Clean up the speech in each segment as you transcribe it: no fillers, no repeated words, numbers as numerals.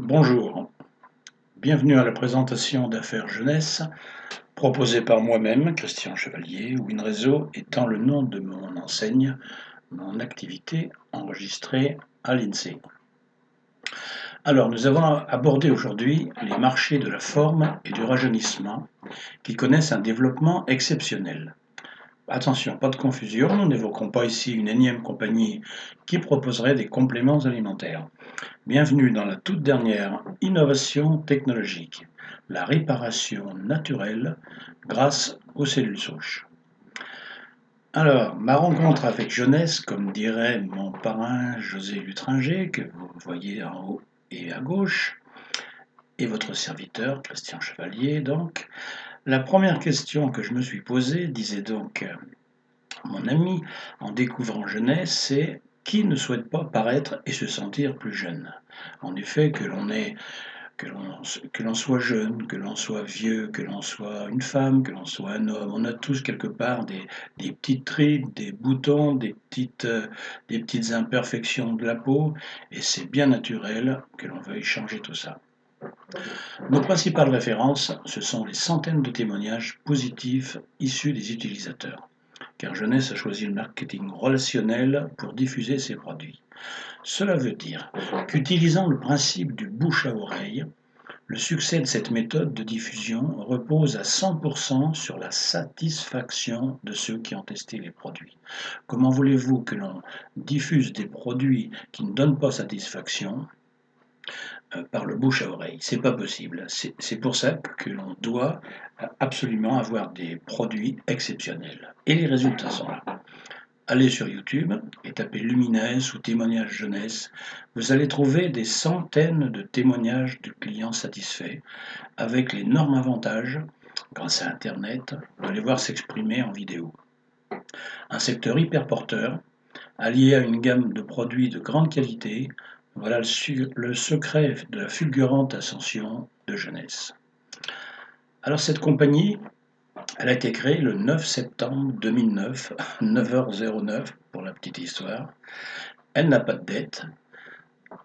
Bonjour, bienvenue à la présentation d'Affaires Jeunesse, proposée par moi-même, Christian Chevalier, WinRéseau étant le nom de mon enseigne, mon activité enregistrée à l'INSEE. Alors, nous avons abordé aujourd'hui les marchés de la forme et du rajeunissement qui connaissent un développement exceptionnel. Attention, pas de confusion, nous n'évoquons pas ici une énième compagnie qui proposerait des compléments alimentaires. Bienvenue dans la toute dernière innovation technologique, la réparation naturelle grâce aux cellules souches. Alors, ma rencontre avec Jeunesse, comme dirait mon parrain José Lutringer, que vous voyez en haut et à gauche, et votre serviteur, Christian Chevalier, donc. La première question que je me suis posée, disait donc mon ami, en découvrant Jeunesse, c'est qui ne souhaite pas paraître et se sentir plus jeune? En effet, que l'on soit jeune, que l'on soit vieux, que l'on soit une femme, que l'on soit un homme, on a tous quelque part des petites rides, des boutons, des petites imperfections de la peau, et c'est bien naturel que l'on veuille changer tout ça. Nos principales références, ce sont les centaines de témoignages positifs issus des utilisateurs, car Jeunesse a choisi le marketing relationnel pour diffuser ses produits. Cela veut dire qu'utilisant le principe du bouche à oreille, le succès de cette méthode de diffusion repose à 100% sur la satisfaction de ceux qui ont testé les produits. Comment voulez-vous que l'on diffuse des produits qui ne donnent pas satisfaction par le bouche à oreille? C'est pas possible. C'est pour ça que l'on doit absolument avoir des produits exceptionnels. Et les résultats sont là. Allez sur YouTube et tapez Luminesse ou témoignages jeunesse. Vous allez trouver des centaines de témoignages de clients satisfaits avec l'énorme avantage, grâce à Internet, de les voir s'exprimer en vidéo. Un secteur hyper porteur, allié à une gamme de produits de grande qualité, voilà le secret de la fulgurante ascension de Jeunesse. Alors cette compagnie, elle a été créée le 9 septembre 2009, 9h09 pour la petite histoire. Elle n'a pas de dette,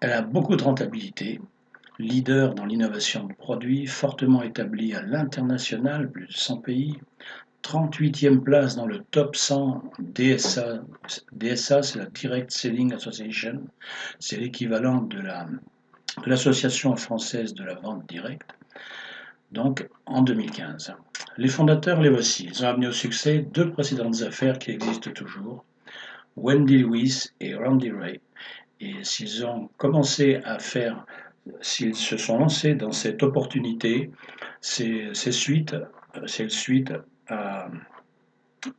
elle a beaucoup de rentabilité, leader dans l'innovation de produits, fortement établie à l'international, plus de 100 pays, 38e place dans le top 100 DSA. DSA, c'est la Direct Selling Association, c'est l'équivalent de l'Association française de la vente directe, donc en 2015. Les fondateurs, les voici. Ils ont amené au succès deux précédentes affaires qui existent toujours, Wendy Lewis et Randy Ray. Et s'ils se sont lancés dans cette opportunité, c'est suite à,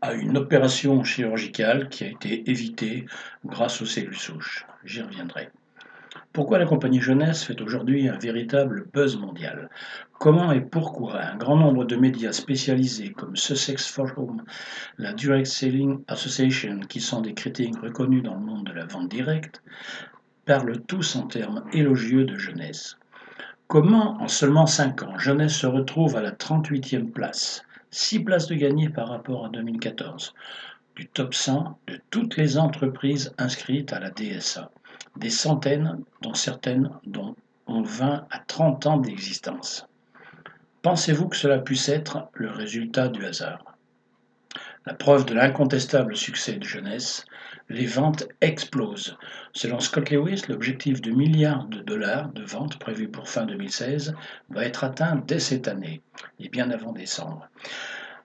à une opération chirurgicale qui a été évitée grâce aux cellules souches. J'y reviendrai. Pourquoi la compagnie Jeunesse fait aujourd'hui un véritable buzz mondial? Comment et pourquoi un grand nombre de médias spécialisés comme Sussex Forum, la Direct Selling Association, qui sont des critiques reconnus dans le monde de la vente directe, parlent tous en termes élogieux de Jeunesse? Comment, en seulement 5 ans, Jeunesse se retrouve à la 38e place, 6 places de gagné par rapport à 2014, du top 100 de toutes les entreprises inscrites à la DSA, des centaines, dont certaines ont 20 à 30 ans d'existence. Pensez-vous que cela puisse être le résultat du hasard? La preuve de l'incontestable succès de Jeunesse, les ventes explosent. Selon Scott Lewis, l'objectif de milliards de dollars de ventes prévu pour fin 2016 va être atteint dès cette année, et bien avant décembre.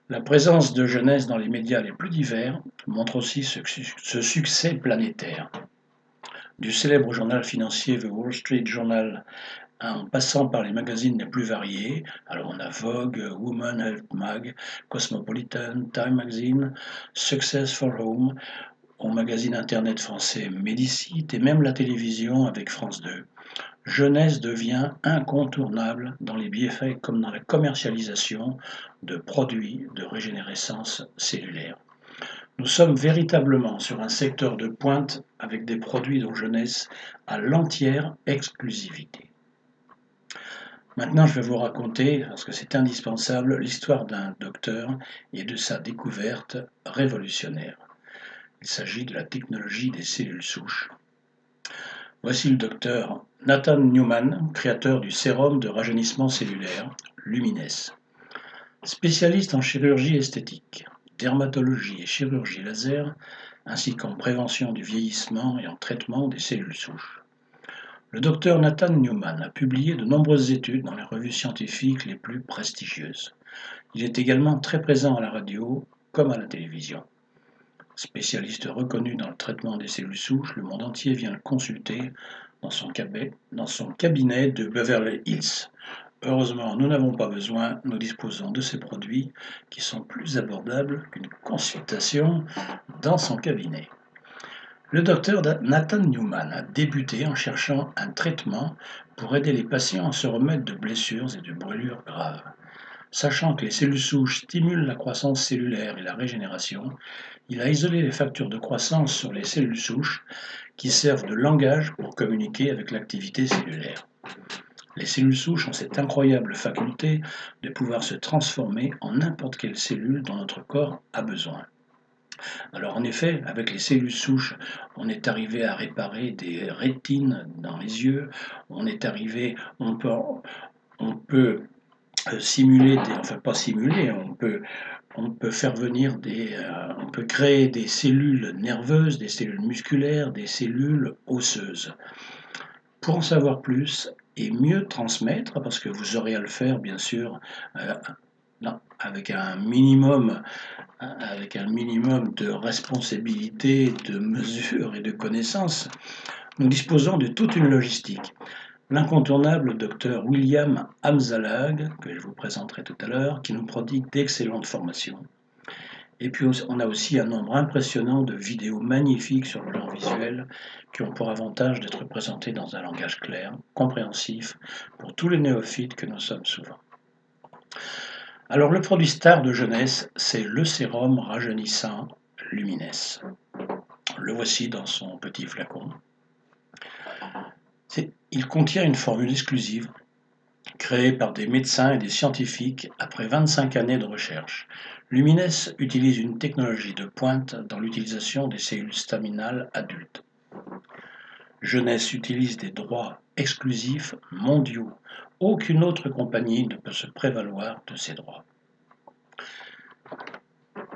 La présence de Jeunesse dans les médias les plus divers montre aussi ce succès planétaire. Du célèbre journal financier The Wall Street Journal en passant par les magazines les plus variés, alors on a Vogue, Woman Health Mag, Cosmopolitan, Time Magazine, Success for Home, au magazine internet français Médicite et même la télévision avec France 2. Jeunesse devient incontournable dans les bienfaits comme dans la commercialisation de produits de régénérescence cellulaire. Nous sommes véritablement sur un secteur de pointe avec des produits dont Jeunesse a l'entière exclusivité. Maintenant, je vais vous raconter, parce que c'est indispensable, l'histoire d'un docteur et de sa découverte révolutionnaire. Il s'agit de la technologie des cellules souches. Voici le docteur Nathan Newman, créateur du sérum de rajeunissement cellulaire, Lumines. Spécialiste en chirurgie esthétique, dermatologie et chirurgie laser, ainsi qu'en prévention du vieillissement et en traitement des cellules souches. Le docteur Nathan Newman a publié de nombreuses études dans les revues scientifiques les plus prestigieuses. Il est également très présent à la radio comme à la télévision. Spécialiste reconnu dans le traitement des cellules souches, le monde entier vient le consulter dans son cabinet de Beverly Hills. Heureusement, nous n'avons pas besoin, nous disposons de ces produits qui sont plus abordables qu'une consultation dans son cabinet. Le docteur Nathan Newman a débuté en cherchant un traitement pour aider les patients à se remettre de blessures et de brûlures graves. Sachant que les cellules souches stimulent la croissance cellulaire et la régénération, il a isolé les facteurs de croissance sur les cellules souches qui servent de langage pour communiquer avec l'activité cellulaire. Les cellules souches ont cette incroyable faculté de pouvoir se transformer en n'importe quelle cellule dont notre corps a besoin. Alors en effet, avec les cellules souches, on est arrivé à réparer des rétines dans les yeux, on peut simuler, enfin pas simuler, on peut faire venir on peut créer des cellules nerveuses, des cellules musculaires, des cellules osseuses. Pour en savoir plus et mieux transmettre, parce que vous aurez à le faire bien sûr, euh, avec un minimum de responsabilité, de mesures et de connaissances, nous disposons de toute une logistique. L'incontournable docteur William Hamzalag, que je vous présenterai tout à l'heure, qui nous prodigue d'excellentes formations. Et puis on a aussi un nombre impressionnant de vidéos magnifiques sur le genre visuel qui ont pour avantage d'être présentées dans un langage clair, compréhensif, pour tous les néophytes que nous sommes souvent. Alors le produit star de jeunesse, c'est le sérum rajeunissant Lumines. Le voici dans son petit flacon. Il contient une formule exclusive créée par des médecins et des scientifiques après 25 années de recherche. Lumines utilise une technologie de pointe dans l'utilisation des cellules staminales adultes. Jeunesse utilise des droits exclusifs mondiaux. Aucune autre compagnie ne peut se prévaloir de ces droits.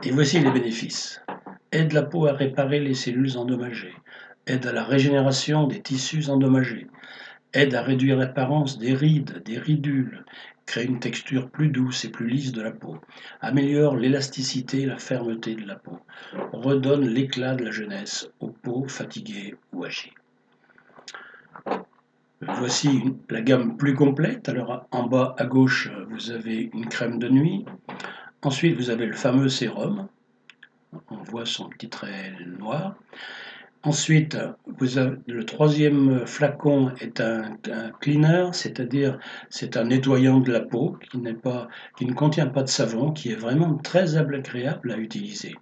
Et voici les bénéfices. Aide la peau à réparer les cellules endommagées. Aide à la régénération des tissus endommagés. Aide à réduire l'apparence des rides, des ridules. Crée une texture plus douce et plus lisse de la peau. Améliore l'élasticité et la fermeté de la peau. Redonne l'éclat de la jeunesse aux peaux fatiguées ou âgées. Voici la gamme plus complète. Alors en bas à gauche, vous avez une crème de nuit. Ensuite, vous avez le fameux sérum. On voit son petit trait noir. Ensuite, le troisième flacon est un cleaner, c'est-à-dire c'est un nettoyant de la peau qui ne contient pas de savon, qui est vraiment très agréable à utiliser.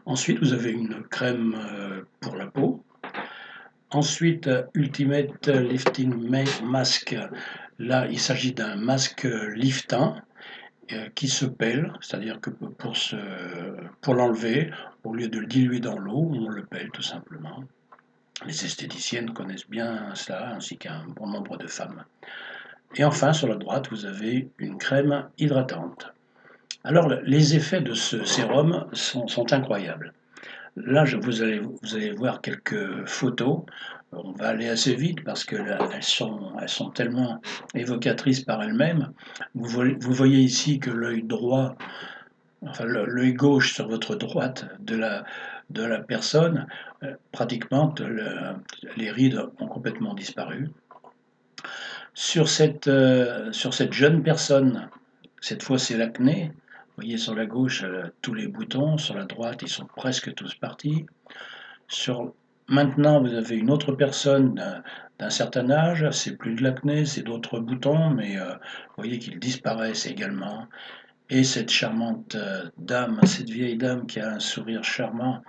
Ensuite, vous avez une crème pour la peau. Ensuite, Ultimate Lifting Mask. Là, il s'agit d'un masque liftant qui se pèle, c'est-à-dire que pour l'enlever, au lieu de le diluer dans l'eau, on le pèle tout simplement. Les esthéticiennes connaissent bien cela, ainsi qu'un bon nombre de femmes. Et enfin, sur la droite, vous avez une crème hydratante. Alors, les effets de ce sérum sont incroyables. Là, vous allez voir quelques photos. On va aller assez vite parce qu'elles sont tellement évocatrices par elles-mêmes. Vous voyez ici que l'œil droit, enfin l'œil gauche sur votre droite de la personne, pratiquement les rides ont complètement disparu. Sur cette jeune personne, cette fois c'est l'acné. Vous voyez sur la gauche tous les boutons, sur la droite ils sont presque tous partis. Maintenant vous avez une autre personne d'un certain âge, c'est plus de l'acné, c'est d'autres boutons, mais vous voyez qu'ils disparaissent également. Et cette charmante dame, cette vieille dame qui a un sourire charmant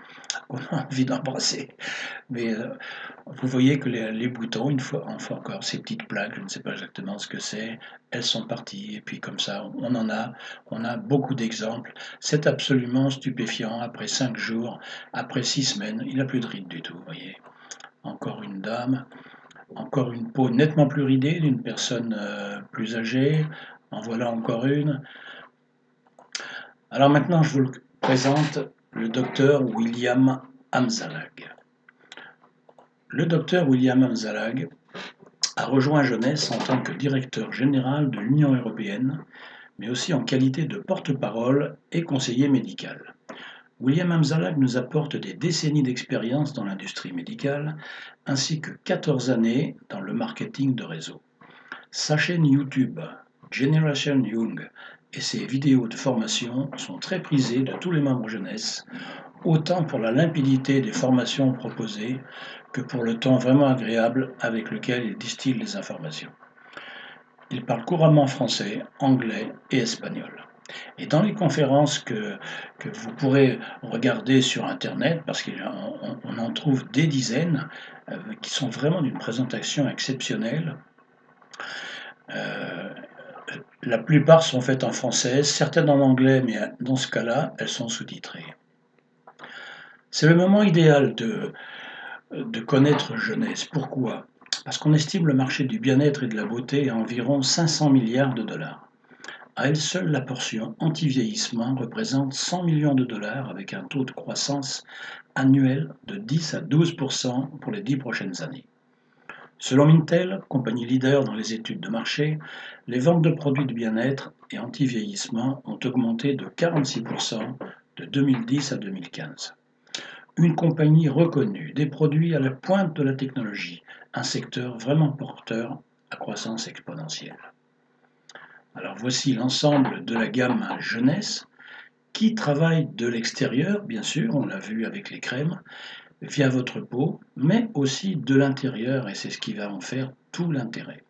qu'on a envie d'embrasser. Mais vous voyez que les boutons, une fois encore, ces petites plaques, je ne sais pas exactement ce que c'est, elles sont parties. Et puis comme ça, on a beaucoup d'exemples. C'est absolument stupéfiant. Après 5 jours, après 6 semaines, il n'a plus de rides du tout, vous voyez. Encore une dame. Encore une peau nettement plus ridée d'une personne plus âgée. En voilà encore une. Alors maintenant, je vous présente le docteur William Amzalag. Le docteur William Amzalag a rejoint Jeunesse en tant que directeur général de l'Union européenne, mais aussi en qualité de porte-parole et conseiller médical. William Amzalag nous apporte des décennies d'expérience dans l'industrie médicale, ainsi que 14 années dans le marketing de réseau. Sa chaîne YouTube, Generation Young, et ses vidéos de formation sont très prisées de tous les membres Jeunesse, autant pour la limpidité des formations proposées que pour le ton vraiment agréable avec lequel il distille les informations. Il parle couramment français, anglais et espagnol. Et dans les conférences que vous pourrez regarder sur Internet, parce qu'on en trouve des dizaines, qui sont vraiment d'une présentation exceptionnelle, la plupart sont faites en français, certaines en anglais, mais dans ce cas-là, elles sont sous-titrées. C'est le moment idéal de connaître Jeunesse. Pourquoi? Parce qu'on estime le marché du bien-être et de la beauté à environ 500 milliards de dollars. À elle seule, la portion anti-vieillissement représente 100 millions de dollars avec un taux de croissance annuel de 10 à 12% pour les 10 prochaines années. Selon Mintel, compagnie leader dans les études de marché, les ventes de produits de bien-être et anti-vieillissement ont augmenté de 46% de 2010 à 2015. Une compagnie reconnue, des produits à la pointe de la technologie, un secteur vraiment porteur à croissance exponentielle. Alors voici l'ensemble de la gamme Jeunesse qui travaille de l'extérieur, bien sûr, on l'a vu avec les crèmes, via votre peau, mais aussi de l'intérieur, et c'est ce qui va en faire tout l'intérêt.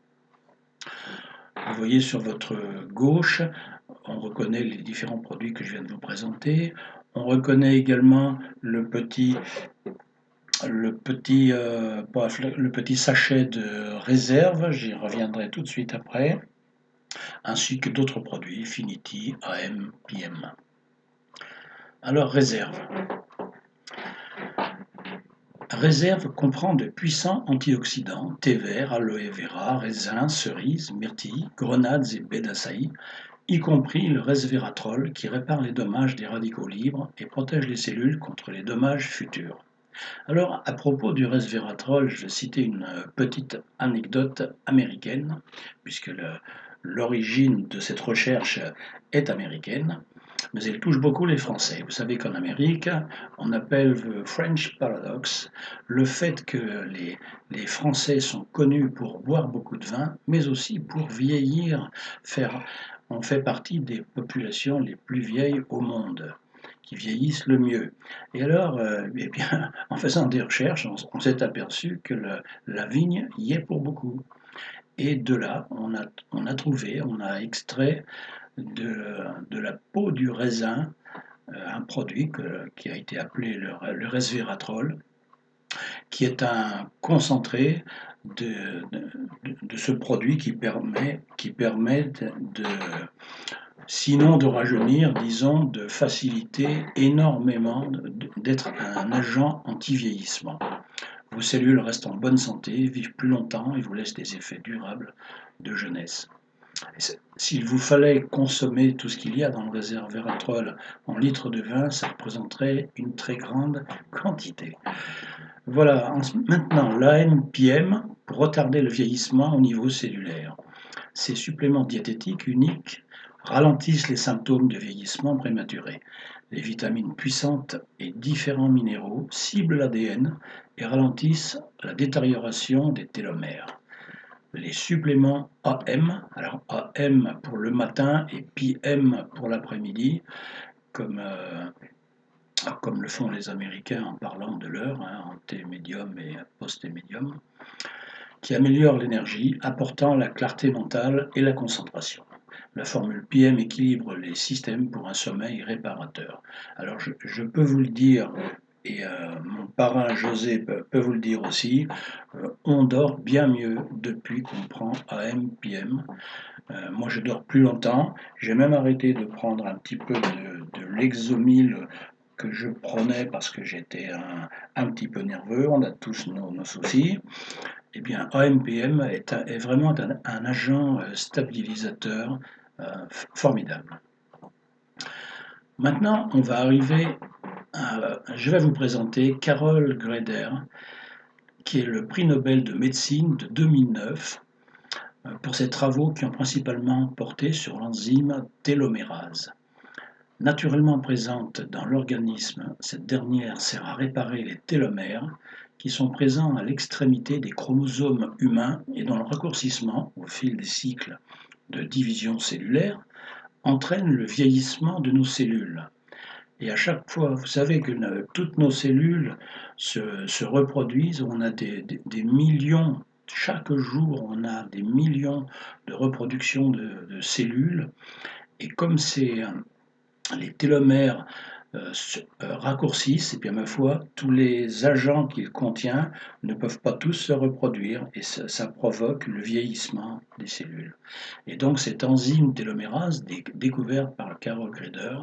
Vous voyez sur votre gauche, on reconnaît les différents produits que je viens de vous présenter. On reconnaît également le petit sachet de réserve, j'y reviendrai tout de suite après, ainsi que d'autres produits, Finity, AM, PM. Alors réserve. Réserve comprend de puissants antioxydants, thé vert, aloe vera, raisin, cerise, myrtille, grenades et baies d'açaï, y compris le resveratrol qui répare les dommages des radicaux libres et protège les cellules contre les dommages futurs. Alors, à propos du resveratrol, je vais citer une petite anecdote américaine, puisque l'origine de cette recherche est américaine, mais elle touche beaucoup les Français. Vous savez qu'en Amérique, on appelle the French Paradox le fait que les Français sont connus pour boire beaucoup de vin, mais aussi pour vieillir. On fait partie des populations les plus vieilles au monde, qui vieillissent le mieux. Et alors, eh bien, en faisant des recherches, on s'est aperçu que la vigne y est pour beaucoup. Et de là, on a extrait de la peau du raisin un produit qui a été appelé le resveratrol, qui est un concentré de ce produit qui permet sinon de rajeunir, disons, de faciliter énormément, d'être un agent anti-vieillissement. Vos cellules restent en bonne santé, vivent plus longtemps et vous laissent des effets durables de jeunesse. S'il vous fallait consommer tout ce qu'il y a dans le resveratrol en litres de vin, ça représenterait une très grande quantité. Voilà, maintenant l'AMPM pour retarder le vieillissement au niveau cellulaire. Ces suppléments diététiques uniques ralentissent les symptômes de vieillissement prématuré. Les vitamines puissantes et différents minéraux ciblent l'ADN et ralentissent la détérioration des télomères. Les suppléments AM, alors AM pour le matin et PM pour l'après-midi, comme le font les Américains en parlant de l'heure, ante médium et post médium, qui améliorent l'énergie, apportant la clarté mentale et la concentration. La formule PM équilibre les systèmes pour un sommeil réparateur. Alors je peux vous le dire, et mon parrain José peut vous le dire aussi, on dort bien mieux depuis qu'on prend AM, PM. Moi je dors plus longtemps, j'ai même arrêté de prendre un petit peu de Lexomil que je prenais parce que j'étais un petit peu nerveux, on a tous nos soucis, eh bien AMPM est vraiment un agent stabilisateur formidable. Maintenant, on va arriver je vais vous présenter Carol Greder, qui est le prix Nobel de médecine de 2009 pour ses travaux qui ont principalement porté sur l'enzyme télomérase. Naturellement présente dans l'organisme, cette dernière sert à réparer les télomères qui sont présents à l'extrémité des chromosomes humains et dont le raccourcissement au fil des cycles de division cellulaire entraîne le vieillissement de nos cellules. Et à chaque fois, vous savez que toutes nos cellules se reproduisent, on a des millions, chaque jour on a des millions de reproductions de cellules, et comme les télomères raccourcissent, et bien ma foi, tous les agents qu'il contient ne peuvent pas tous se reproduire, et ça provoque le vieillissement des cellules. Et donc cette enzyme télomérase, découverte par Carol Greder,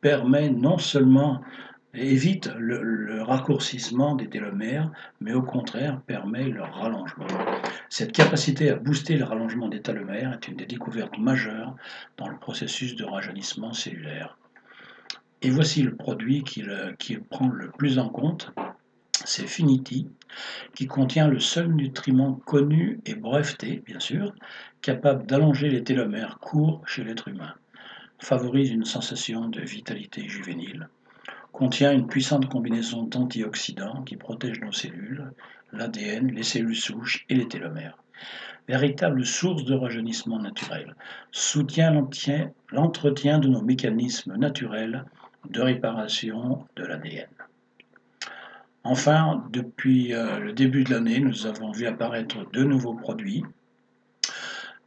permet non seulement évite le raccourcissement des télomères, mais au contraire permet leur rallongement. Cette capacité à booster le rallongement des télomères est une des découvertes majeures dans le processus de rajeunissement cellulaire. Et voici le produit qu'il prend le plus en compte, c'est Finity, qui contient le seul nutriment connu et breveté, bien sûr, capable d'allonger les télomères courts chez l'être humain, favorise une sensation de vitalité juvénile, contient une puissante combinaison d'antioxydants qui protègent nos cellules, l'ADN, les cellules souches et les télomères. Véritable source de rajeunissement naturel, soutient l'entretien de nos mécanismes naturels de réparation de l'ADN. Enfin, depuis le début de l'année, nous avons vu apparaître deux nouveaux produits.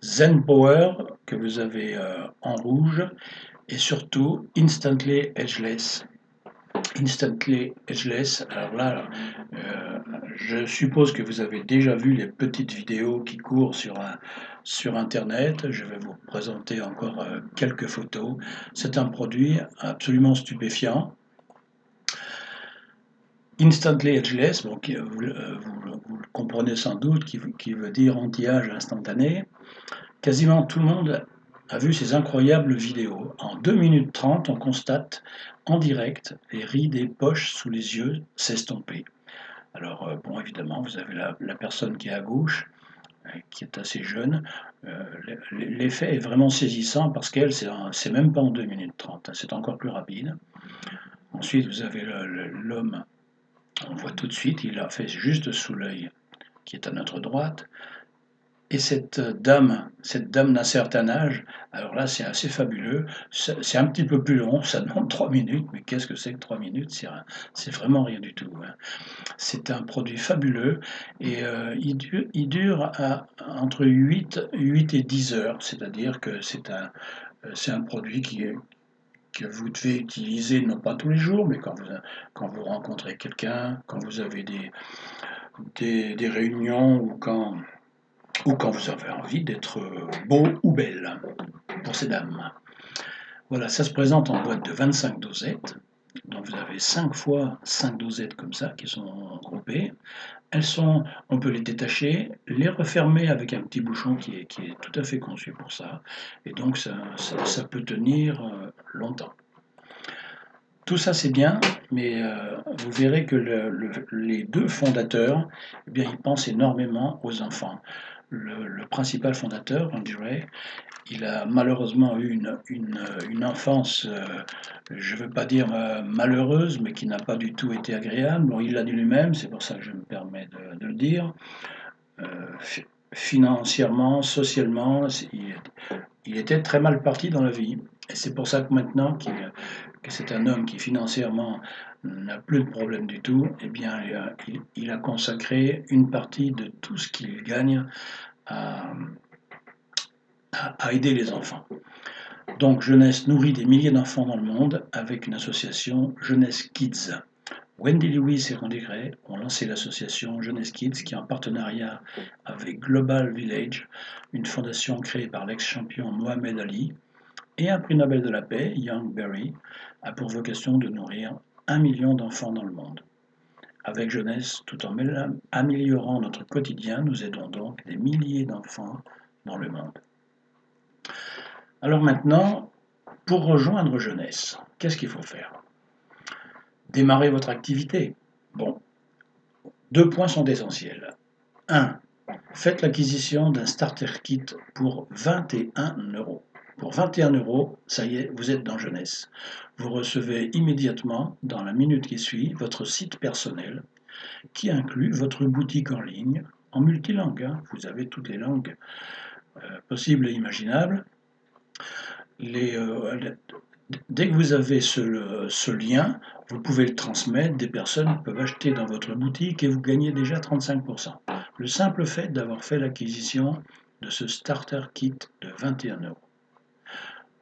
Zen Power, que vous avez en rouge, et surtout Instantly Ageless. Instantly Ageless, alors là, je suppose que vous avez déjà vu les petites vidéos qui courent sur Internet. Je vais vous présenter encore quelques photos. C'est un produit absolument stupéfiant. Instantly Ageless, bon, vous le comprenez sans doute, qui veut dire anti-âge instantané. Quasiment tout le monde a vu ces incroyables vidéos. En 2 minutes 30, on constate en direct les rides et poches sous les yeux s'estomper. Alors, bon, évidemment, vous avez la personne qui est à gauche, qui est assez jeune. L'effet est vraiment saisissant parce qu'elle, c'est même pas en 2 minutes 30, c'est encore plus rapide. Ensuite, vous avez l'homme, on voit tout de suite, il l'a fait juste sous l'œil qui est à notre droite. Et cette dame d'un certain âge, alors là c'est assez fabuleux, c'est un petit peu plus long, ça demande 3 minutes, mais qu'est-ce que c'est que 3 minutes? C'est vraiment rien du tout. Hein. C'est un produit fabuleux et il dure entre 8 et 10 heures, c'est-à-dire que c'est un produit que vous devez utiliser non pas tous les jours, mais quand vous rencontrez quelqu'un, quand vous avez des réunions ou quand vous avez envie d'être beau ou belle pour ces dames. Voilà, ça se présente en boîte de 25 dosettes. Donc vous avez 5 fois 5 dosettes comme ça qui sont groupées. On peut les détacher, les refermer avec un petit bouchon qui est tout à fait conçu pour ça. Et donc ça peut tenir longtemps. Tout ça c'est bien, mais vous verrez que les deux fondateurs, eh bien, ils pensent énormément aux enfants. Le principal fondateur, Andrew, il a malheureusement eu une enfance, je ne veux pas dire malheureuse, mais qui n'a pas du tout été agréable. Bon, il l'a dit lui-même, c'est pour ça que je me permets de le dire. Financièrement, socialement, il était très mal parti dans la vie. Et c'est pour ça que maintenant que c'est un homme qui financièrement n'a plus de problème du tout, eh bien, il a consacré une partie de tout ce qu'il gagne à aider les enfants. Donc Jeunesse nourrit des milliers d'enfants dans le monde avec une association Jeunesse Kids. Wendy Lewis et Randy Gray ont lancé l'association Jeunesse Kids qui, en partenariat avec Global Village, une fondation créée par l'ex-champion Mohamed Ali, et un prix Nobel de la paix, Young Berry, a pour vocation de nourrir 1 million d'enfants dans le monde. Avec Jeunesse, tout en améliorant notre quotidien, nous aidons donc des milliers d'enfants dans le monde. Alors maintenant, pour rejoindre Jeunesse, qu'est-ce qu'il faut faire? Démarrer votre activité. Bon, 2 points sont essentiels. 1. Faites l'acquisition d'un starter kit pour 21 €. Pour 21 €, ça y est, vous êtes dans Jeunesse. Vous recevez immédiatement, dans la minute qui suit, votre site personnel qui inclut votre boutique en ligne en multilangue. Vous avez toutes les langues possibles et imaginables. Dès que vous avez ce lien, vous pouvez le transmettre, des personnes peuvent acheter dans votre boutique et vous gagnez déjà 35%. Le simple fait d'avoir fait l'acquisition de ce starter kit de 21 €.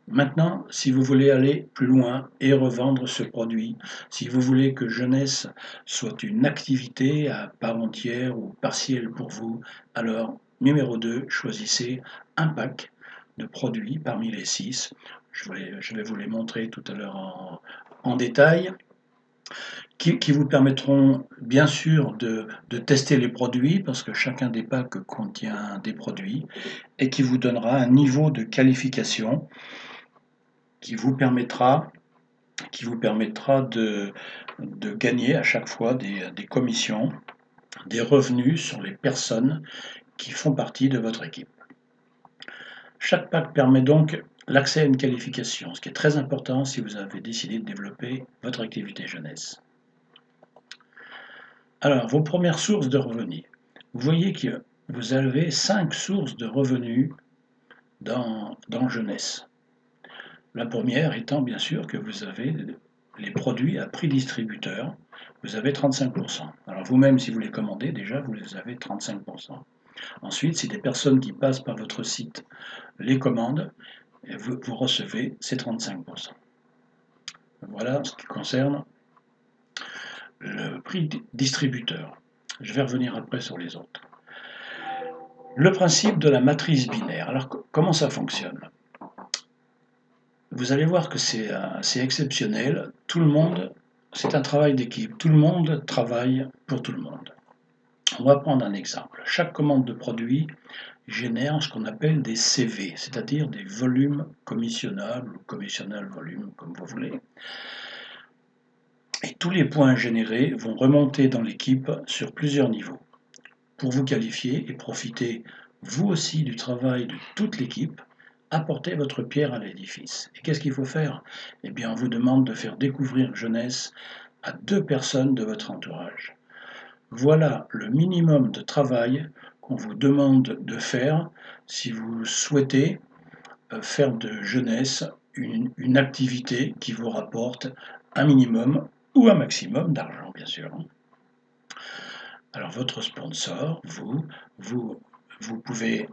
Maintenant, si vous voulez aller plus loin et revendre ce produit, si vous voulez que Jeunesse soit une activité à part entière ou partielle pour vous, alors numéro 2, choisissez un pack de produits parmi les 6. Je vais vous les montrer tout à l'heure en détail, qui vous permettront bien sûr de tester les produits, parce que chacun des packs contient des produits, et qui vous donnera un niveau de qualification qui vous permettra de gagner à chaque fois des commissions, des revenus sur les personnes qui font partie de votre équipe. Chaque pack permet donc l'accès à une qualification, ce qui est très important si vous avez décidé de développer votre activité Jeunesse. Alors, vos premières sources de revenus. Vous voyez que vous avez 5 sources de revenus dans Jeunesse. La première étant bien sûr que vous avez les produits à prix distributeur, vous avez 35%. Alors vous-même, si vous les commandez, déjà, vous les avez 35%. Ensuite, si des personnes qui passent par votre site les commandent, vous recevez ces 35%. Voilà ce qui concerne le prix distributeur. Je vais revenir après sur les autres. Le principe de la matrice binaire. Alors, comment ça fonctionne? Vous allez voir que c'est exceptionnel. Tout le monde, c'est un travail d'équipe. Tout le monde travaille pour tout le monde. On va prendre un exemple. Chaque commande de produit génère ce qu'on appelle des CV, c'est-à-dire des volumes commissionnables ou commissionnable volume, comme vous voulez. Et tous les points générés vont remonter dans l'équipe sur plusieurs niveaux. Pour vous qualifier et profiter vous aussi du travail de toute l'équipe, apportez votre pierre à l'édifice. Et qu'est-ce qu'il faut faire? Eh bien, on vous demande de faire découvrir Jeunesse à 2 personnes de votre entourage. Voilà le minimum de travail qu'on vous demande de faire si vous souhaitez faire de Jeunesse une activité qui vous rapporte un minimum ou un maximum d'argent, bien sûr. Alors, votre sponsor, vous pouvez,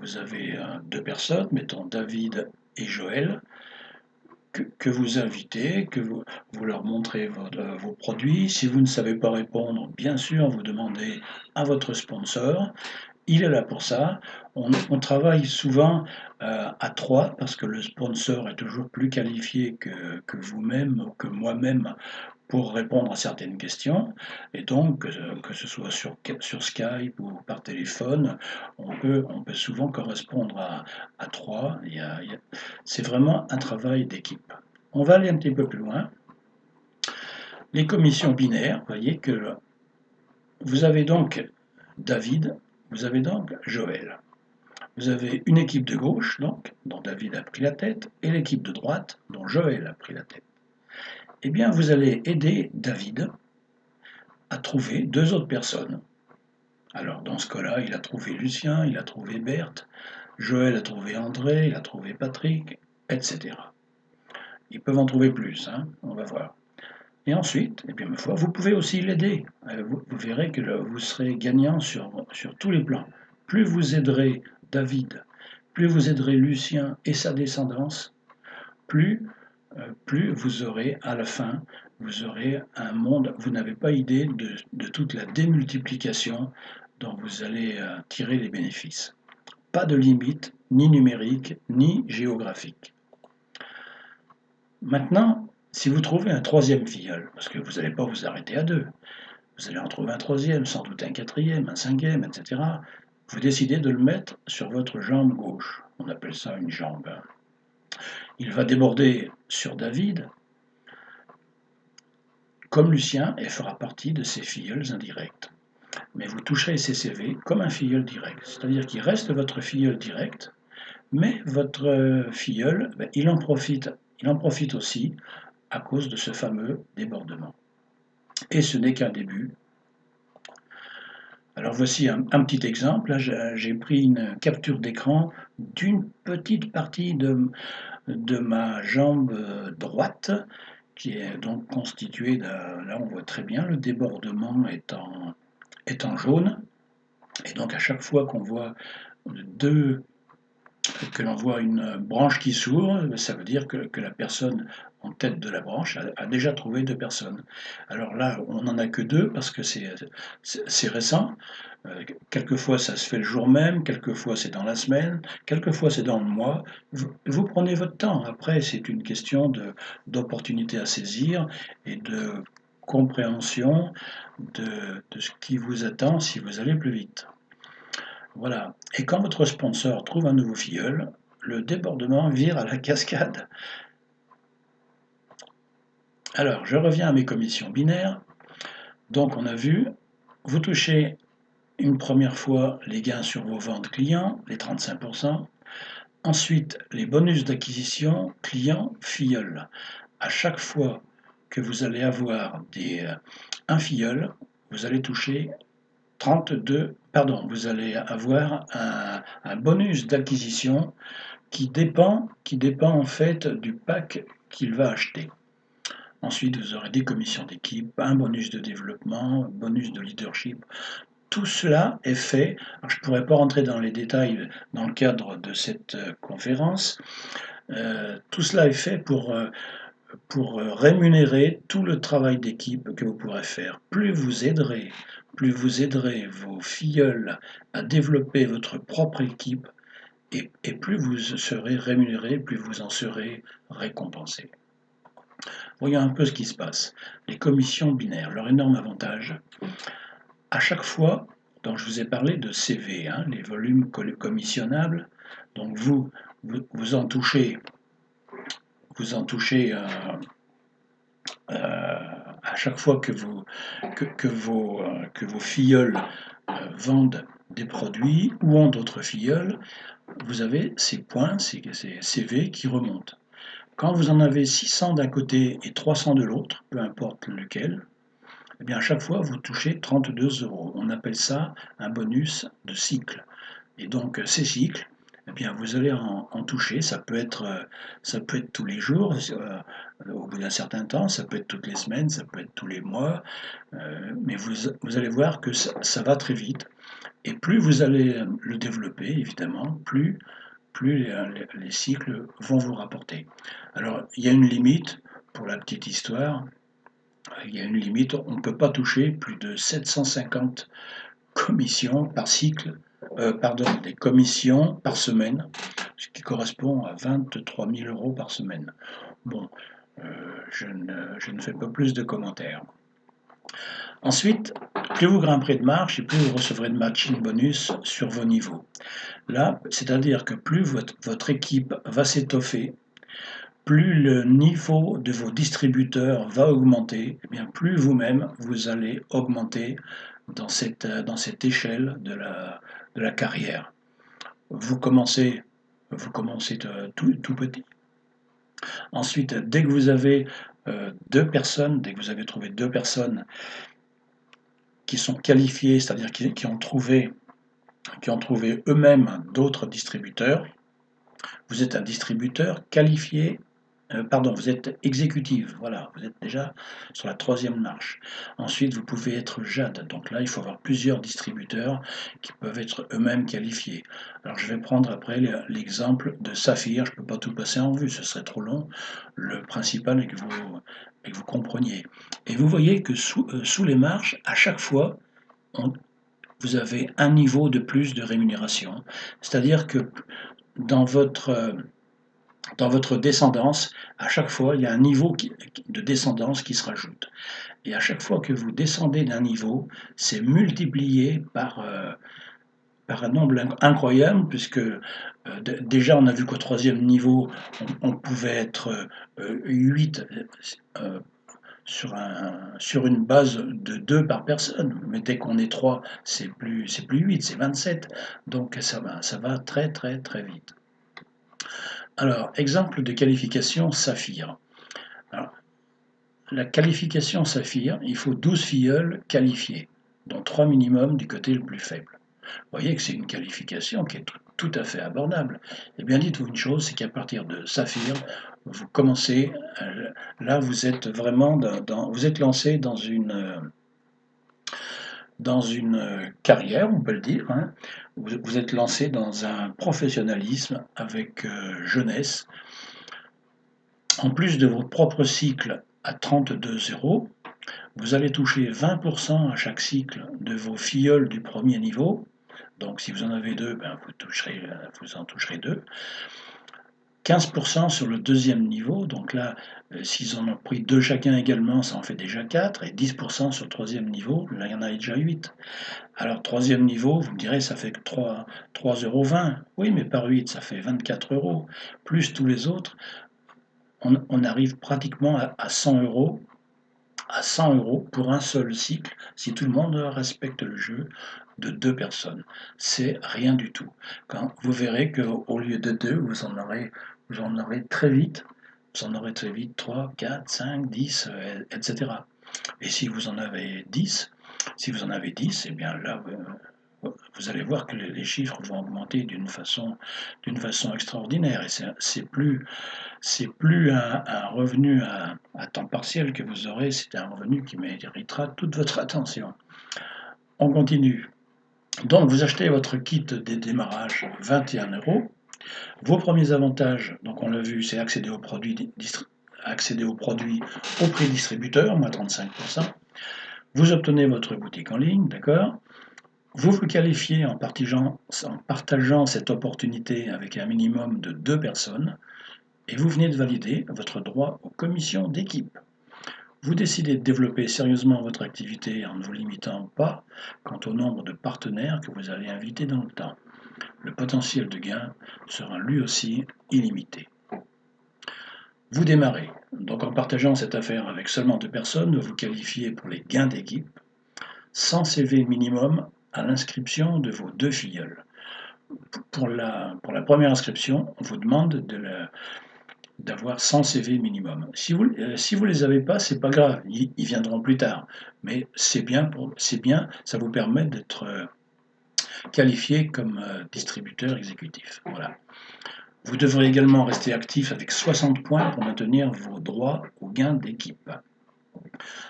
vous avez 2 personnes, mettons David et Joël, que vous invitez, que vous leur montrez vos produits. Si vous ne savez pas répondre, bien sûr, vous demandez à votre sponsor. Il est là pour ça. On travaille souvent à 3 parce que le sponsor est toujours plus qualifié que vous-même ou que moi-même pour répondre à certaines questions. Et donc, que ce soit sur Skype ou par téléphone, on peut souvent correspondre à 3. C'est vraiment un travail d'équipe. On va aller un petit peu plus loin. Les commissions binaires, vous voyez que vous avez donc David, vous avez donc Joël. Vous avez une équipe de gauche, donc, dont David a pris la tête, et l'équipe de droite, dont Joël a pris la tête. Eh bien, vous allez aider David à trouver 2 autres personnes. Alors, dans ce cas-là, il a trouvé Lucien, il a trouvé Berthe, Joël a trouvé André, il a trouvé Patrick, etc. Ils peuvent en trouver plus, on va voir. Et ensuite, eh bien, ma foi, vous pouvez aussi l'aider. Vous verrez que vous serez gagnant sur tous les plans. Plus vous aiderez David, plus vous aiderez Lucien et sa descendance, plus vous aurez à la fin, vous aurez un monde, vous n'avez pas idée de toute la démultiplication dont vous allez tirer les bénéfices. Pas de limite, ni numérique, ni géographique. Maintenant, Si vous trouvez un troisième filleul, parce que vous n'allez pas vous arrêter à 2, vous allez en trouver un troisième, sans doute un quatrième, un cinquième, etc. Vous décidez de le mettre sur votre jambe gauche. On appelle ça une jambe. Il va déborder sur David, comme Lucien, et fera partie de ses filleuls indirects. Mais vous toucherez CCV comme un filleul direct. C'est-à-dire qu'il reste votre filleul direct, mais votre filleul, il en profite aussi à cause de ce fameux débordement. Et ce n'est qu'un début. Alors voici un petit exemple. Là, j'ai pris une capture d'écran d'une petite partie de ma jambe droite, qui est donc constituée de, là on voit très bien le débordement est en jaune. Et donc à chaque fois deux, que l'on voit une branche qui s'ouvre, ça veut dire que la personne en tête de la branche a déjà trouvé deux personnes. Alors là, on n'en a que deux parce que c'est récent. Quelquefois, ça se fait le jour même, quelquefois, c'est dans la semaine, quelquefois, c'est dans le mois. Vous prenez votre temps. Après, c'est une question d'opportunité à saisir et de compréhension de ce qui vous attend si vous allez plus vite. Voilà. Et quand votre sponsor trouve un nouveau filleul, le débordement vire à la cascade. Alors, je reviens à mes commissions binaires. Donc, on a vu, vous touchez une première fois les gains sur vos ventes clients, les 35%. Ensuite, les bonus d'acquisition client filleul. À chaque fois que vous allez avoir un filleul, vous allez toucher 32, pardon, vous allez avoir un bonus d'acquisition qui dépend en fait du pack qu'il va acheter. Ensuite, vous aurez des commissions d'équipe, un bonus de développement, un bonus de leadership. Tout cela est fait. Alors, je ne pourrais pas rentrer dans les détails dans le cadre de cette conférence. Tout cela est fait pour rémunérer tout le travail d'équipe que vous pourrez faire. Plus vous aiderez vos filleuls à développer votre propre équipe, et plus vous serez rémunéré, plus vous en serez récompensé. Voyons un peu ce qui se passe. Les commissions binaires, leur énorme avantage. À chaque fois, donc je vous ai parlé de CV, les volumes commissionnables. Donc vous en touchez à chaque fois que vos filleuls vendent des produits ou ont d'autres filleuls, vous avez ces points, ces CV qui remontent. Quand vous en avez 600 d'un côté et 300 de l'autre, peu importe lequel, eh bien à chaque fois vous touchez 32 €. On appelle ça un bonus de cycle. Et donc ces cycles, eh bien vous allez en toucher. Ça peut être tous les jours, au bout d'un certain temps, ça peut être toutes les semaines, ça peut être tous les mois, mais vous allez voir que ça va très vite. Et plus vous allez le développer, évidemment, plus les cycles vont vous rapporter. Alors, il y a une limite, pour la petite histoire, il y a une limite, on ne peut pas toucher plus de 750 commissions par cycle, des commissions par semaine, ce qui correspond à 23 000 € par semaine. Bon, je ne fais pas plus de commentaires. Ensuite, plus vous grimperez de marche et plus vous recevrez de matching bonus sur vos niveaux. Là, c'est-à-dire que plus votre équipe va s'étoffer, plus le niveau de vos distributeurs va augmenter, et bien plus vous-même vous allez augmenter dans cette échelle de la carrière. Vous commencez tout petit. Ensuite, dès que vous avez dès que vous avez trouvé deux personnes qui sont qualifiées, c'est-à-dire qui ont trouvé eux-mêmes d'autres distributeurs, vous êtes un distributeur qualifié, vous êtes exécutif, voilà, vous êtes déjà sur la troisième marche. Ensuite, vous pouvez être JAD, donc là, il faut avoir plusieurs distributeurs qui peuvent être eux-mêmes qualifiés. Alors, je vais prendre après l'exemple de Saphir, je ne peux pas tout passer en vue, ce serait trop long. Le principal est que vous compreniez. Et vous voyez que sous les marches, à chaque fois, vous avez un niveau de plus de rémunération. C'est-à-dire que dans votre dans votre descendance, à chaque fois, il y a un niveau de descendance qui se rajoute. Et à chaque fois que vous descendez d'un niveau, c'est multiplié par un nombre incroyable, puisque déjà on a vu qu'au troisième niveau, on pouvait être 8 sur une base de 2 par personne. Mais dès qu'on est 3, c'est plus 8, c'est 27. Donc ça va très très très vite. Alors, exemple de qualification Saphir. Alors, la qualification Saphir, il faut 12 filleuls qualifiés, dont 3 minimum du côté le plus faible. Vous voyez que c'est une qualification qui est tout à fait abordable. Eh bien, dites-vous une chose, c'est qu'à partir de Saphir, vous commencez, là vous êtes vraiment vous êtes lancé dans une carrière, on peut le dire, hein. Vous êtes lancé dans un professionnalisme avec jeunesse. En plus de vos propres cycles à 32 euros, vous allez toucher 20% à chaque cycle de vos filleuls du premier niveau. Donc si vous en avez deux, ben, vous en toucherez deux. 15% sur le deuxième niveau, donc là, s'ils en ont pris deux chacun également, ça en fait déjà 4, et 10% sur le troisième niveau, là il y en a déjà 8. Alors troisième niveau, vous me direz, ça fait que 3,20 euros. Oui, mais par 8, ça fait 24 euros. Plus tous les autres, on arrive pratiquement à 100 euros pour un seul cycle, si tout le monde respecte le jeu de deux personnes. C'est rien du tout. Quand vous verrez qu'au lieu de deux, vous en aurez très vite. Vous en aurez très vite 3, 4, 5, 10, etc. Et si vous en avez 10, eh bien là, vous allez voir que les chiffres vont augmenter d'une façon extraordinaire. Et c'est plus un revenu à temps partiel que vous aurez, c'est un revenu qui méritera toute votre attention. On continue. Donc vous achetez votre kit des démarrages 21 euros. Vos premiers avantages, donc on l'a vu, c'est accéder aux produits au prix distributeur, moins 35%. Vous obtenez votre boutique en ligne, d'accord. Vous vous qualifiez en partageant cette opportunité avec un minimum de 2 personnes et vous venez de valider votre droit aux commissions d'équipe. Vous décidez de développer sérieusement votre activité en ne vous limitant pas quant au nombre de partenaires que vous allez inviter dans le temps. Le potentiel de gain sera lui aussi illimité. Vous démarrez, donc en partageant cette affaire avec seulement 2 personnes, vous qualifiez pour les gains d'équipe, 100 CV minimum à l'inscription de vos 2 filleuls. Pour la première inscription, on vous demande d'avoir 100 CV minimum. Si vous les avez pas, c'est pas grave, ils viendront plus tard. Mais c'est bien, ça vous permet d'être qualifié comme distributeur exécutif. Voilà. Vous devrez également rester actif avec 60 points pour maintenir vos droits au gain d'équipe.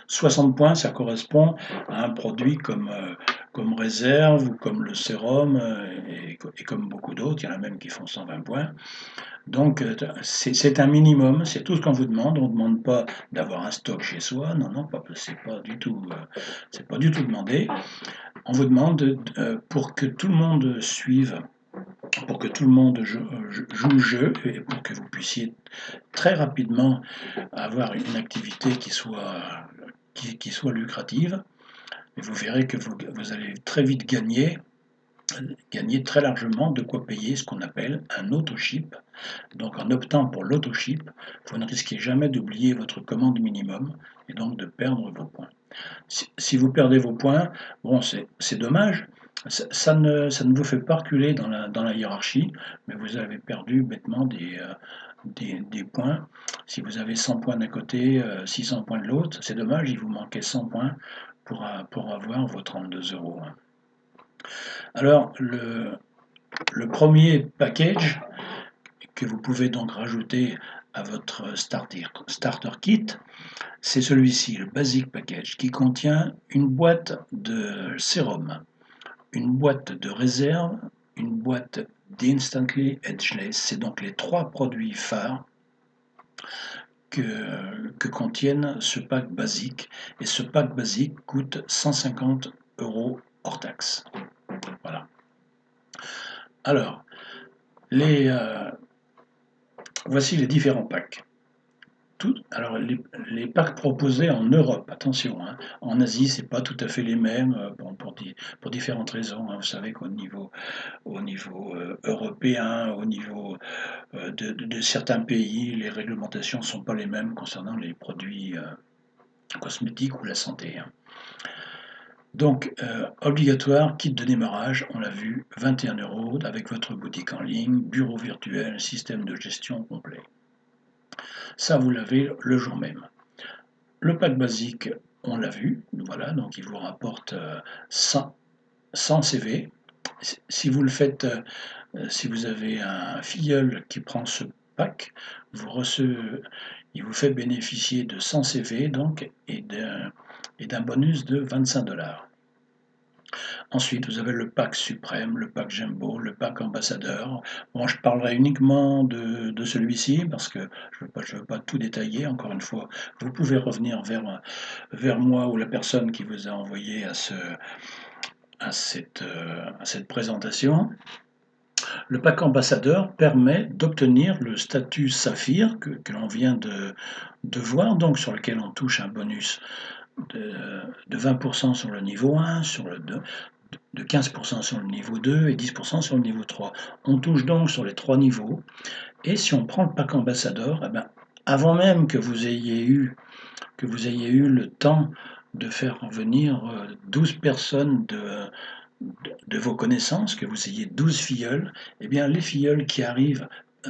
60 points, ça correspond à un produit comme Réserve ou comme le Sérum et comme beaucoup d'autres. Il y en a même qui font 120 points. Donc c'est un minimum, c'est tout ce qu'on vous demande. On ne demande pas d'avoir un stock chez soi, non, non, c'est pas du tout demandé. On vous demande pour que tout le monde suive, pour que tout le monde joue le jeu et pour que vous puissiez très rapidement avoir une activité qui soit lucrative. Et vous verrez que vous allez très vite gagner très largement de quoi payer ce qu'on appelle un auto-ship. Donc en optant pour l'auto-ship, vous ne risquez jamais d'oublier votre commande minimum et donc de perdre vos points. Si vous perdez vos points, bon, c'est dommage, ça ne vous fait pas reculer dans la hiérarchie, mais vous avez perdu bêtement des points. Si vous avez 100 points d'un côté, 600 points de l'autre, c'est dommage, il vous manquait 100 points pour avoir vos 32 euros. Alors, le premier package que vous pouvez donc rajouter à votre starter kit, c'est celui-ci, le Basic Package, qui contient une boîte de sérum, une boîte de réserve, une boîte d'Instantly Edgeless. C'est donc les 3 produits phares que contiennent ce pack basique. Et ce pack basique coûte 150 euros hors taxe. Voilà. Alors, Voici les différents packs. Alors les packs proposés en Europe, attention, hein. En Asie, c'est pas tout à fait les mêmes, bon, pour différentes raisons, hein. Vous savez qu'au niveau européen, au niveau de certains pays, les réglementations ne sont pas les mêmes concernant les produits cosmétiques ou la santé, hein. Donc, obligatoire, kit de démarrage, on l'a vu, 21 € avec votre boutique en ligne, bureau virtuel, système de gestion complet. Ça, vous l'avez le jour même. Le pack basique, on l'a vu, voilà, donc il vous rapporte 100 CV. Si vous le faites, si vous avez un filleul qui prend ce pack, il vous fait bénéficier de 100 CV donc, et d'un bonus de 25 $. Ensuite, vous avez le pack suprême, le pack jumbo, le pack ambassadeur. Bon, je parlerai uniquement de celui-ci parce que je veux pas tout détailler. Encore une fois, vous pouvez revenir vers moi ou la personne qui vous a envoyé à cette présentation. Le pack ambassadeur permet d'obtenir le statut saphir que l'on vient de voir, donc sur lequel on touche un bonus de 20% sur le niveau 1, de 15% sur le niveau 2 et 10% sur le niveau 3. On touche donc sur les trois niveaux. Et si on prend le pack ambassadeur, eh ben, avant même que vous ayez eu le temps de faire venir 12 personnes de vos connaissances, que vous ayez 12 filleuls, eh bien les filleuls qui arrivent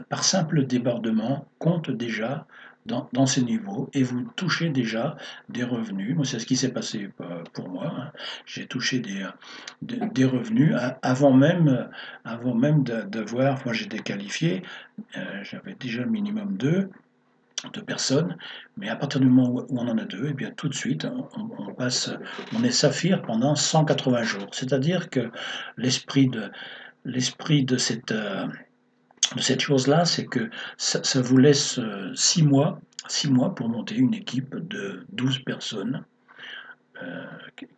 par simple débordement comptent déjà dans ces niveaux et vous touchez déjà des revenus. Moi, c'est ce qui s'est passé pour moi, hein. J'ai touché des revenus avant même de voir, moi j'étais qualifié, j'avais déjà le minimum de personnes, mais à partir du moment où on en a deux, et bien tout de suite, on est saphir pendant 180 jours. C'est-à-dire que l'esprit de cette chose-là, c'est que ça vous laisse 6 mois pour monter une équipe de 12 personnes euh,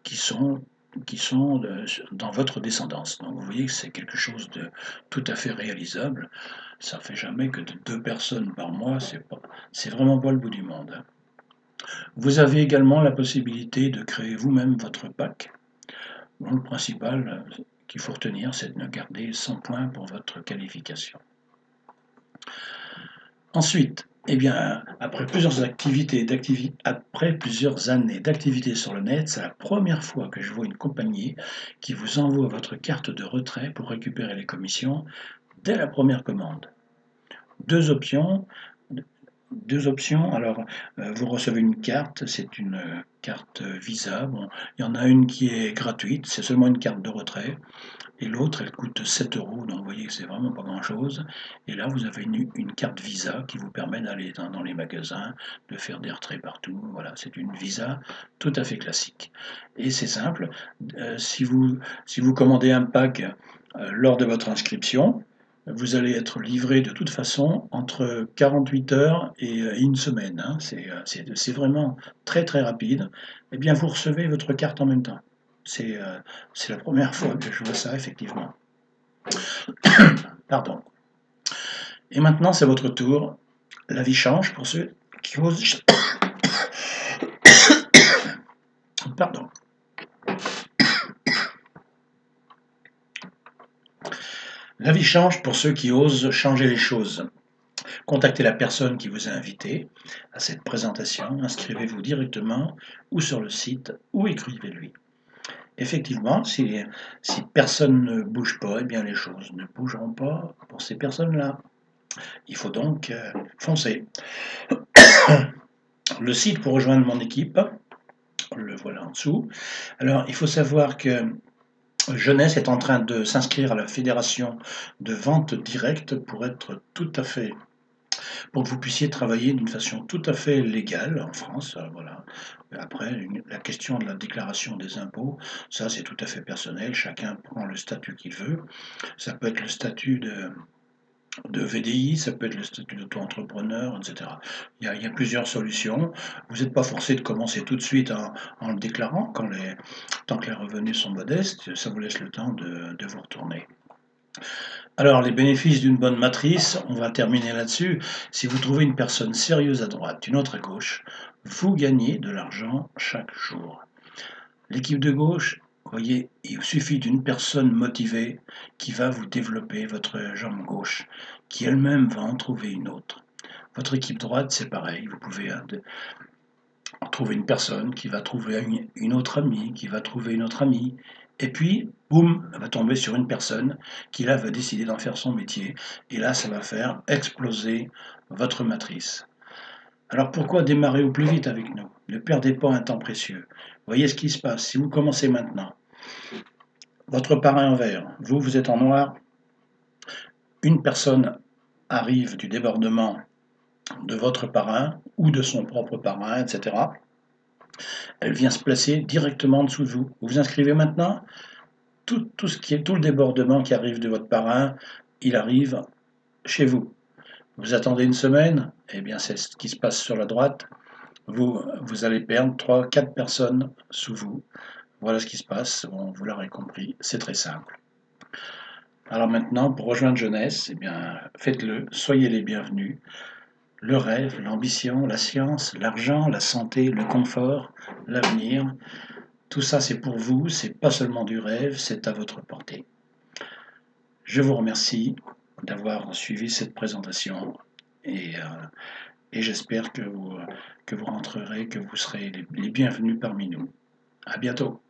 qui sont dans votre descendance. Donc vous voyez que c'est quelque chose de tout à fait réalisable. Ça ne fait jamais que de 2 personnes par mois, c'est vraiment pas le bout du monde. Vous avez également la possibilité de créer vous-même votre pack. Bon, le principal qu'il faut retenir, c'est de garder 100 points pour votre qualification. Ensuite, eh bien, après plusieurs années d'activité sur le net, c'est la première fois que je vois une compagnie qui vous envoie votre carte de retrait pour récupérer les commissions dès la première commande. Deux options. Deux options. Alors, vous recevez une carte, c'est une carte Visa. Bon, il y en a une qui est gratuite, c'est seulement une carte de retrait. Et l'autre, elle coûte 7 €, donc vous voyez que c'est vraiment pas grand-chose. Et là, vous avez une carte Visa qui vous permet d'aller dans les magasins, de faire des retraits partout. Voilà, c'est une Visa tout à fait classique. Et c'est simple, si vous commandez un pack lors de votre inscription, vous allez être livré de toute façon entre 48 heures et une semaine, hein. C'est vraiment très très rapide. Eh bien, vous recevez votre carte en même temps. C'est la première fois que je vois ça, effectivement. Pardon. Et maintenant, c'est votre tour. La vie change pour ceux qui osent. Pardon. La vie change pour ceux qui osent changer les choses. Contactez la personne qui vous a invité à cette présentation, inscrivez-vous directement ou sur le site ou écrivez-lui. Effectivement, si personne ne bouge pas, eh bien les choses ne bougeront pas pour ces personnes-là. Il faut donc foncer. Le site pour rejoindre mon équipe, le voilà en dessous. Alors, il faut savoir que Jeunesse est en train de s'inscrire à la fédération de vente directe pour que vous puissiez travailler d'une façon tout à fait légale en France. Voilà. Après, la question de la déclaration des impôts, ça c'est tout à fait personnel. Chacun prend le statut qu'il veut. Ça peut être le statut de VDI, ça peut être le statut d'auto-entrepreneur, etc. Il y a plusieurs solutions. Vous n'êtes pas forcé de commencer tout de suite en le déclarant tant que les revenus sont modestes. Ça vous laisse le temps de vous retourner. Alors, les bénéfices d'une bonne matrice, on va terminer là-dessus. Si vous trouvez une personne sérieuse à droite, une autre à gauche, vous gagnez de l'argent chaque jour. L'équipe de gauche, vous voyez, il suffit d'une personne motivée qui va vous développer votre jambe gauche, qui elle-même va en trouver une autre. Votre équipe droite, c'est pareil, vous pouvez trouver une personne qui va trouver une autre amie, qui va trouver une autre amie, et puis, boum, elle va tomber sur une personne qui là va décider d'en faire son métier, et là, ça va faire exploser votre matrice. Alors pourquoi démarrer au plus vite avec nous? Ne perdez pas un temps précieux. Voyez ce qui se passe. Si vous commencez maintenant, votre parrain en vert, vous, vous êtes en noir, une personne arrive du débordement de votre parrain ou de son propre parrain, etc. Elle vient se placer directement en dessous de vous. Vous vous inscrivez maintenant, tout le débordement qui arrive de votre parrain, il arrive chez vous. Vous attendez une semaine, eh bien c'est ce qui se passe sur la droite. Vous allez perdre 3, 4 personnes sous vous. Voilà ce qui se passe, bon, vous l'aurez compris, c'est très simple. Alors maintenant, pour rejoindre Jeunesse, eh bien, faites-le, soyez les bienvenus. Le rêve, l'ambition, la science, l'argent, la santé, le confort, l'avenir, tout ça c'est pour vous, c'est pas seulement du rêve, c'est à votre portée. Je vous remercie d'avoir suivi cette présentation et, euh, et j'espère que vous rentrerez, que vous serez les bienvenus parmi nous. À bientôt.